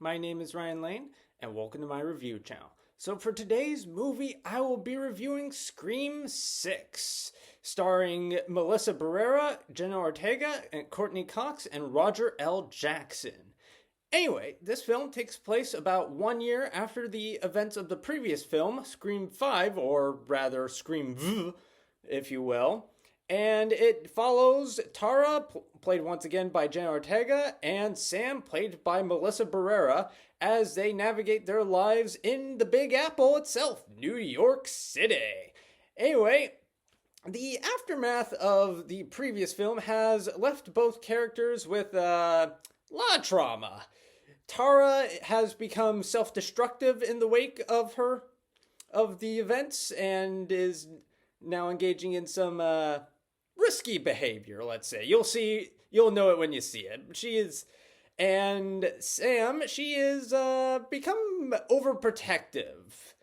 my name is Ryan Lane, and welcome to my review channel. So for today's movie, I will be reviewing Scream 6, starring Melissa Barrera, Jenna Ortega, and Courtney Cox, and Roger L. Jackson. Anyway, this film takes place about 1 year after the events of the previous film, Scream 5, or rather Scream V, if you will. And it follows Tara, played once again by Jenna Ortega, and Sam, played by Melissa Barrera, as they navigate their lives in the Big Apple itself, New York City. Anyway, the aftermath of the previous film has left both characters with a lot of trauma. Tara has become self-destructive in the wake of the events and is now engaging in some risky behavior, let's say. You'll know it when you see it. And Sam, she is become overprotective.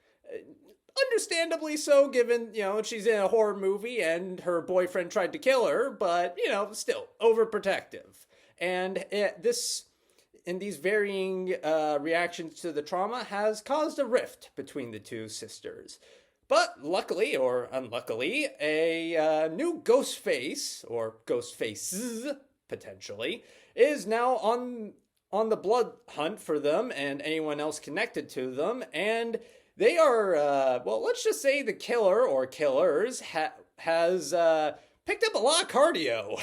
Understandably so, given, she's in a horror movie and her boyfriend tried to kill her, but, still overprotective. And these varying reactions to the trauma has caused a rift between the two sisters. But luckily, or unluckily, a new ghost face, or ghost faces, potentially, is now on the blood hunt for them and anyone else connected to them. And they are, let's just say the killer or killers has picked up a lot of cardio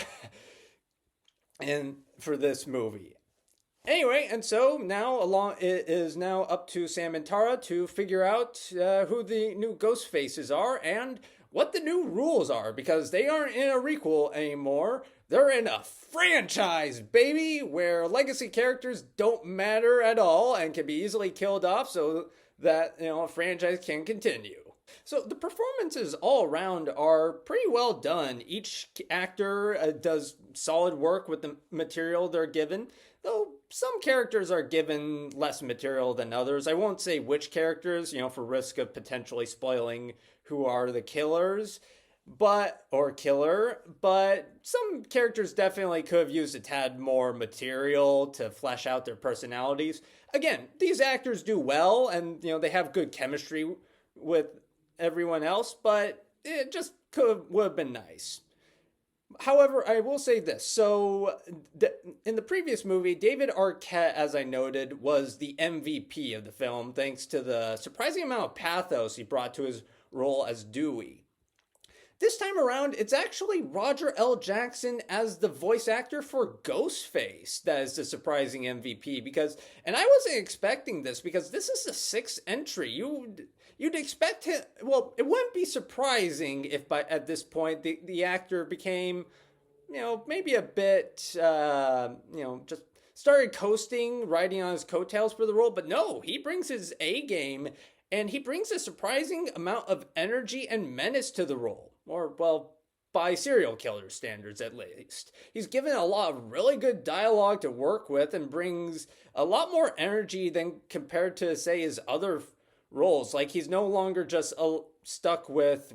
for this movie. Anyway, and so it is now up to Sam and Tara to figure out who the new ghost faces are and what the new rules are, because they aren't in a requel anymore. They're in a franchise, baby, where legacy characters don't matter at all and can be easily killed off so that, a franchise can continue. So the performances all around are pretty well done. Each actor does solid work with the material they're given, though some characters are given less material than others. I won't say which characters, for risk of potentially spoiling who are the killers, but some characters definitely could have used a tad more material to flesh out their personalities. Again, these actors do well, and they have good chemistry with everyone else, but it just would have been nice. However, I will say this. So, in the previous movie, David Arquette, as I noted, was the MVP of the film, thanks to the surprising amount of pathos he brought to his role as Dewey. This time around, it's actually Roger L. Jackson as the voice actor for Ghostface that is the surprising MVP, and I wasn't expecting this, because this is the sixth entry. You'd expect him, it wouldn't be surprising if at this point the actor became, maybe a bit, just started coasting, riding on his coattails for the role, but no, he brings his A game, and he brings a surprising amount of energy and menace to the role. Or, by serial killer standards at least. He's given a lot of really good dialogue to work with and brings a lot more energy than compared to, say, his other roles. Like, he's no longer just stuck with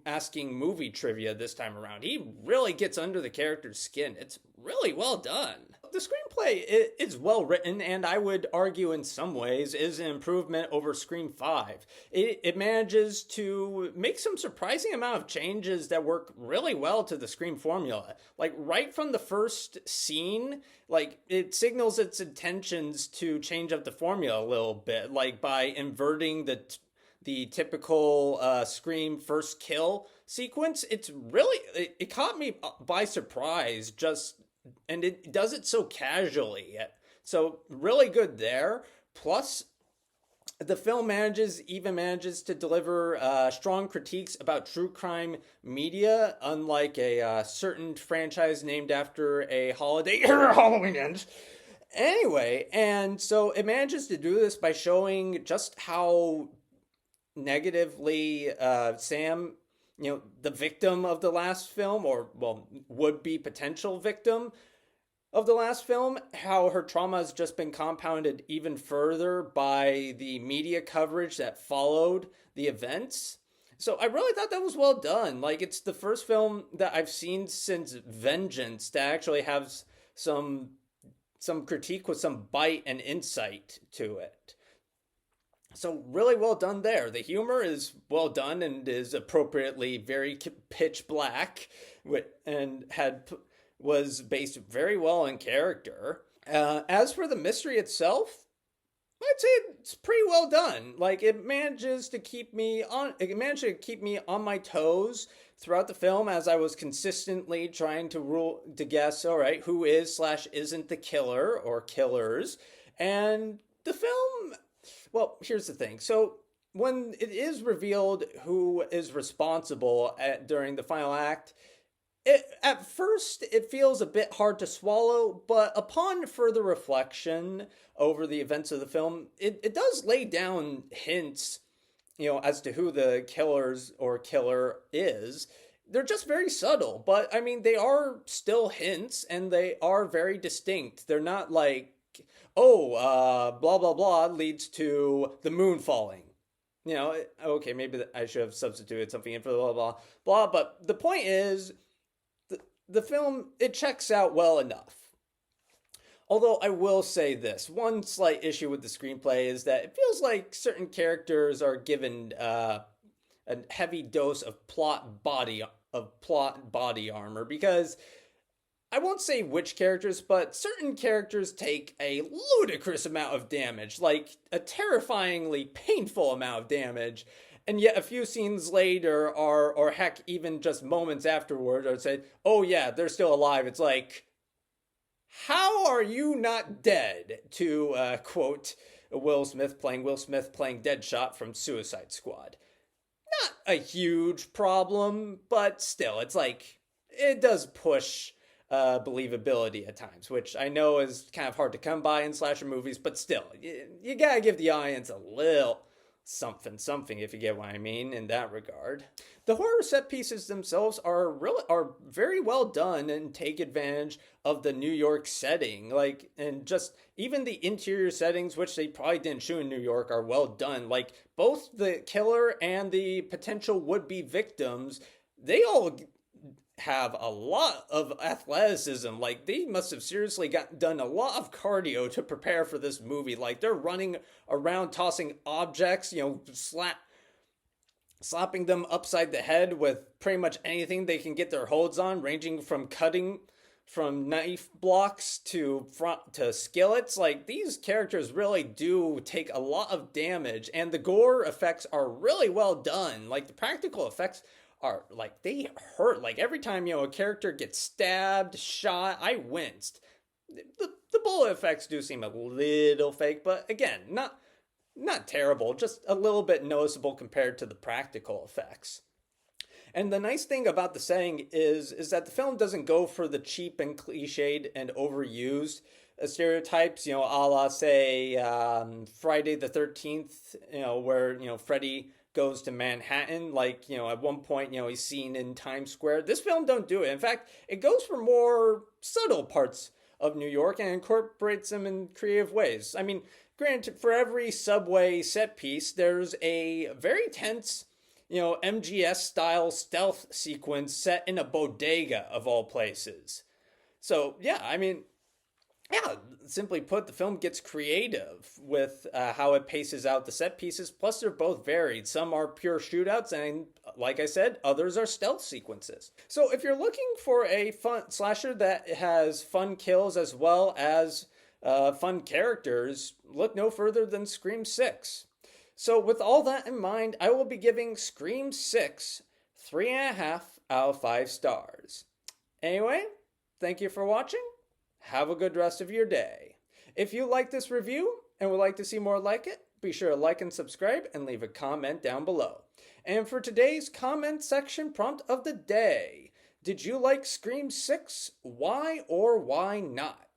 asking movie trivia this time around. He really gets under the character's skin. It's really well done. The screenplay is well written, and I would argue in some ways is an improvement over Scream 5. It manages to make some surprising amount of changes that work really well to the Scream formula. Like, right from the first scene, it signals its intentions to change up the formula a little bit, like by inverting the typical Scream first kill sequence. It caught me by surprise, and it does it so casually. So really good there. Plus, the film manages to deliver strong critiques about true crime media, unlike a certain franchise named after a holiday, Halloween Ends. Anyway, and so it manages to do this by showing just how negatively Sam, the victim of the last film, or, would-be potential victim of the last film, how her trauma has just been compounded even further by the media coverage that followed the events. So I really thought that was well done. It's the first film that I've seen since Vengeance that actually has some some critique with some bite and insight to it. So really well done there. The humor is well done and is appropriately very pitch black, and was based very well in character. As for the mystery itself, I'd say it's pretty well done. Like it manages to keep me on. It managed to keep me on my toes throughout the film as I was consistently trying to guess. All right, who is / isn't the killer or killers? And the film. Well, here's the thing. So when it is revealed who is responsible during the final act, at first it feels a bit hard to swallow, but upon further reflection over the events of the film, it does lay down hints, as to who the killers or killer is. They're just very subtle, but I mean, they are still hints and they are very distinct. They're not like, blah, blah, blah leads to the moon falling. Okay, maybe I should have substituted something in for blah, blah, blah. But the point is, the film, it checks out well enough. Although I will say this, one slight issue with the screenplay is that it feels like certain characters are given a heavy dose of plot body armor, because I won't say which characters, but certain characters take a ludicrous amount of damage, like a terrifyingly painful amount of damage. And yet a few scenes later, or heck, even just moments afterward, or say, oh yeah, they're still alive. It's like, how are you not dead? To quote Will Smith playing Deadshot from Suicide Squad. Not a huge problem, but still, it's like, it does push believability at times, which I know is kind of hard to come by in slasher movies, but still, you gotta give the audience a little something, if you get what I mean in that regard. The horror set pieces themselves are very well done and take advantage of the New York setting. And just even the interior settings, which they probably didn't shoot in New York, are well done. Like both the killer and the potential would-be victims, they all have a lot of athleticism. Like they must have seriously done a lot of cardio to prepare for this movie. Like they're running around tossing objects, slapping them upside the head with pretty much anything they can get their holds on, ranging from cutting from knife blocks to skillets. Like these characters really do take a lot of damage, and the gore effects are really well done. Like the practical effects are like, they hurt. Like every time a character gets stabbed, shot, I winced. The bullet effects do seem a little fake, but again, not terrible, just a little bit noticeable compared to the practical effects. And the nice thing about the setting is that the film doesn't go for the cheap and cliched and overused stereotypes, a la, say, Friday the 13th, where, Freddy goes to Manhattan. Like, at one point, he's seen in Times Square. This film don't do it. In fact, it goes for more subtle parts of New York and incorporates them in creative ways. I mean, granted, for every subway set piece, there's a very tense, MGS-style stealth sequence set in a bodega, of all places. So, simply put, the film gets creative with how it paces out the set pieces. Plus, they're both varied. Some are pure shootouts, and like I said, others are stealth sequences. So if you're looking for a fun slasher that has fun kills as well as fun characters, look no further than Scream 6. So with all that in mind, I will be giving Scream 6 3.5 out of 5 stars. Anyway, thank you for watching. Have a good rest of your day. If you like this review and would like to see more like it, be sure to like and subscribe and leave a comment down below. And for today's comment section prompt of the day, did you like Scream 6? Why or why not?